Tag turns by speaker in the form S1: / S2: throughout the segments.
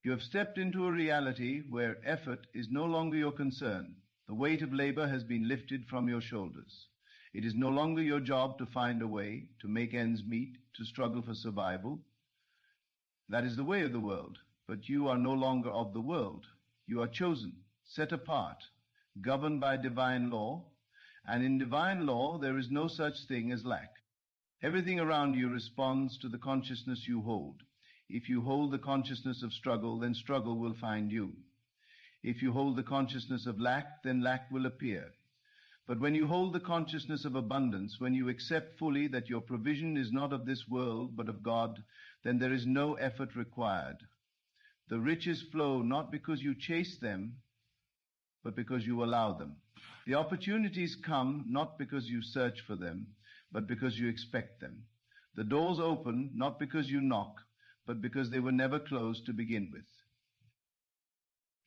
S1: You have stepped into a reality where effort is no longer your concern. The weight of labor has been lifted from your shoulders. It is no longer your job to find a way, to make ends meet, to struggle for survival. That is the way of the world, but you are no longer of the world. You are chosen, set apart, governed by divine law, and in divine law there is no such thing as lack. Everything around you responds to the consciousness you hold. If you hold the consciousness of struggle, then struggle will find you. If you hold the consciousness of lack, then lack will appear. But when you hold the consciousness of abundance, when you accept fully that your provision is not of this world, but of God, then there is no effort required. The riches flow not because you chase them, but because you allow them. The opportunities come not because you search for them, but because you expect them. The doors open not because you knock, but because they were never closed to begin with.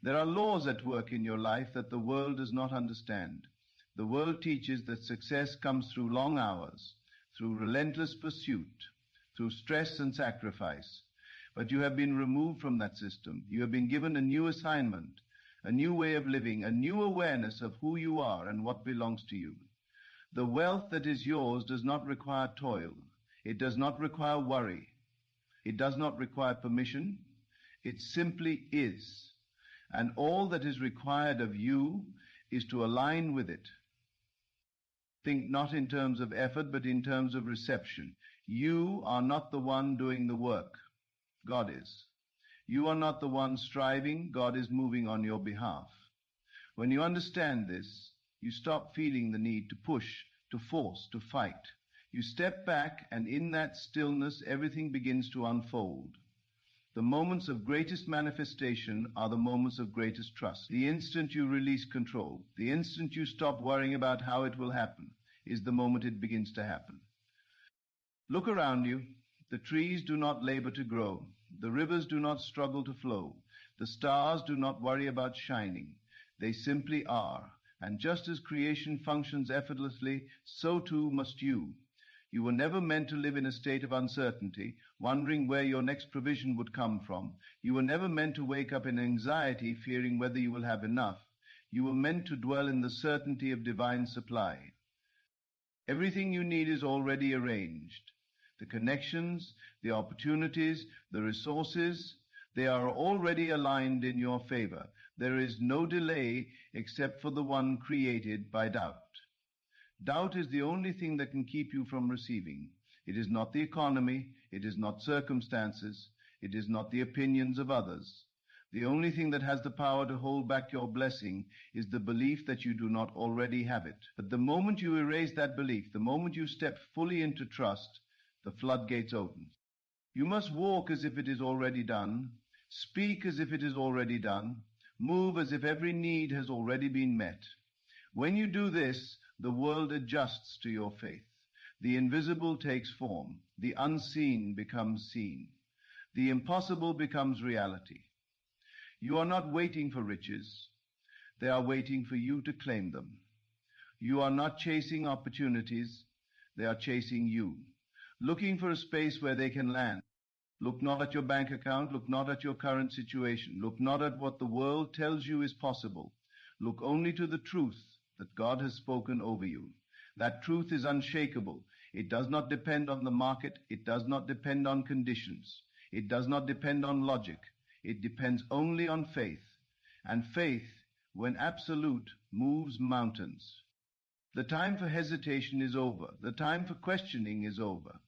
S1: There are laws at work in your life that the world does not understand. The world teaches that success comes through long hours, through relentless pursuit, through stress and sacrifice. But you have been removed from that system. You have been given a new assignment, a new way of living, a new awareness of who you are and what belongs to you. The wealth that is yours does not require toil. It does not require worry. It does not require permission. It simply is. And all that is required of you is to align with it. Think not in terms of effort, but in terms of reception. You are not the one doing the work. God is. You are not the one striving. God is moving on your behalf. When you understand this, you stop feeling the need to push, to force, to fight. You step back, and in that stillness, everything begins to unfold. The moments of greatest manifestation are the moments of greatest trust. The instant you release control, the instant you stop worrying about how it will happen, is the moment it begins to happen. Look around you. The trees do not labor to grow. The rivers do not struggle to flow. The stars do not worry about shining. They simply are. And just as creation functions effortlessly, so too must you. You were never meant to live in a state of uncertainty, wondering where your next provision would come from. You were never meant to wake up in anxiety, fearing whether you will have enough. You were meant to dwell in the certainty of divine supply. Everything you need is already arranged. The connections, the opportunities, the resources, they are already aligned in your favor. There is no delay except for the one created by doubt. Doubt is the only thing that can keep you from receiving. It is not the economy, it is not circumstances, it is not the opinions of others. The only thing that has the power to hold back your blessing is the belief that you do not already have it. But the moment you erase that belief, the moment you step fully into trust, the floodgates open. You must walk as if it is already done, speak as if it is already done, move as if every need has already been met. When you do this, the world adjusts to your faith. The invisible takes form. The unseen becomes seen. The impossible becomes reality. You are not waiting for riches. They are waiting for you to claim them. You are not chasing opportunities. They are chasing you, looking for a space where they can land. Look not at your bank account. Look not at your current situation. Look not at what the world tells you is possible. Look only to the truth that God has spoken over you. That truth is unshakable. It does not depend on the market. It does not depend on conditions. It does not depend on logic. It depends only on faith. And faith, when absolute, moves mountains. The time for hesitation is over. The time for questioning is over.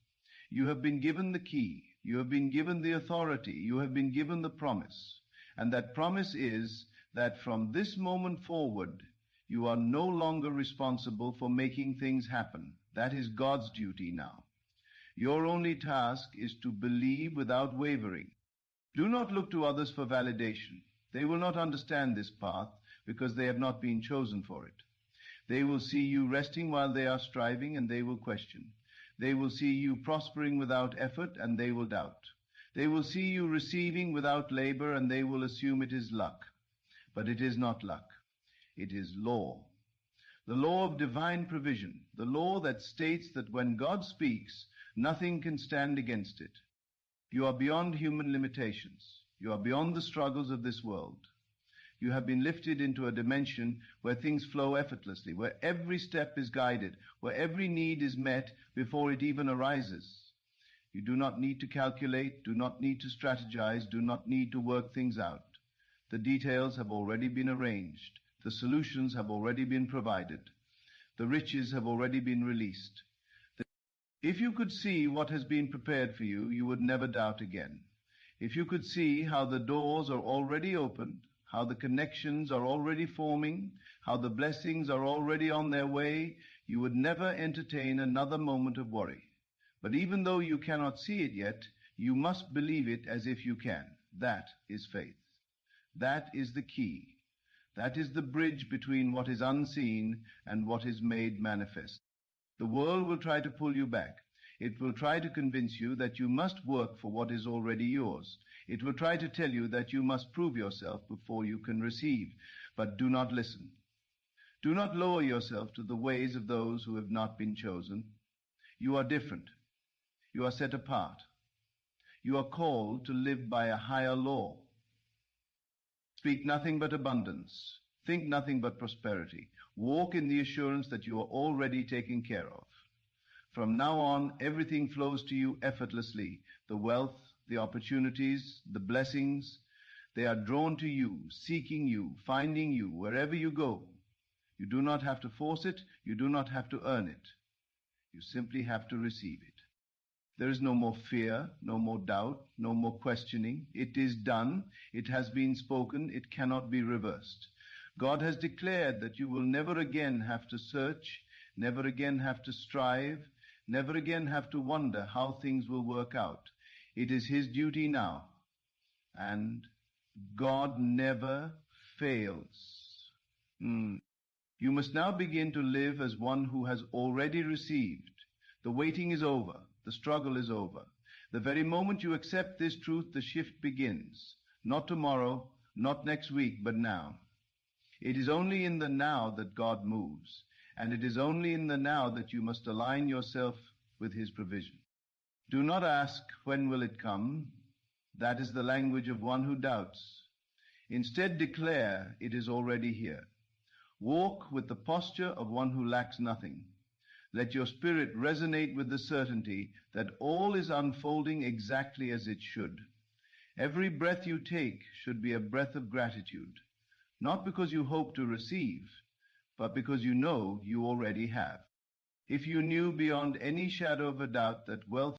S1: You have been given the key. You have been given the authority. You have been given the promise. And that promise is that from this moment forward, you are no longer responsible for making things happen. That is God's duty now. Your only task is to believe without wavering. Do not look to others for validation. They will not understand this path because they have not been chosen for it. They will see you resting while they are striving, and they will question. They will see you prospering without effort, and they will doubt. They will see you receiving without labor, and they will assume it is luck. But it is not luck. It is law. The law of divine provision. The law that states that when God speaks, nothing can stand against it. You are beyond human limitations. You are beyond the struggles of this world. You have been lifted into a dimension where things flow effortlessly, where every step is guided, where every need is met before it even arises. You do not need to calculate, do not need to strategize, do not need to work things out. The details have already been arranged. The solutions have already been provided. The riches have already been released. If you could see what has been prepared for you, you would never doubt again. If you could see how the doors are already opened, how the connections are already forming, how the blessings are already on their way, you would never entertain another moment of worry. But even though you cannot see it yet, you must believe it as if you can. That is faith. That is the key. That is the bridge between what is unseen and what is made manifest. The world will try to pull you back. It will try to convince you that you must work for what is already yours. It will try to tell you that you must prove yourself before you can receive. But do not listen. Do not lower yourself to the ways of those who have not been chosen. You are different. You are set apart. You are called to live by a higher law. Speak nothing but abundance. Think nothing but prosperity. Walk in the assurance that you are already taken care of. From now on, everything flows to you effortlessly. The wealth, the opportunities, the blessings, they are drawn to you, seeking you, finding you wherever you go. You do not have to force it. You do not have to earn it. You simply have to receive it. There is no more fear, no more doubt, no more questioning. It is done. It has been spoken. It cannot be reversed. God has declared that you will never again have to search, never again have to strive, never again have to wonder how things will work out. It is His duty now. And God never fails. You must now begin to live as one who has already received. The waiting is over. The struggle is over. The very moment you accept this truth, the shift begins. Not tomorrow, not next week, but now. It is only in the now that God moves, and it is only in the now that you must align yourself with His provision. Do not ask, when will it come? That is the language of one who doubts. Instead, declare, it is already here. Walk with the posture of one who lacks nothing. Let your spirit resonate with the certainty that all is unfolding exactly as it should. Every breath you take should be a breath of gratitude, not because you hope to receive, but because you know you already have. If you knew beyond any shadow of a doubt that wealth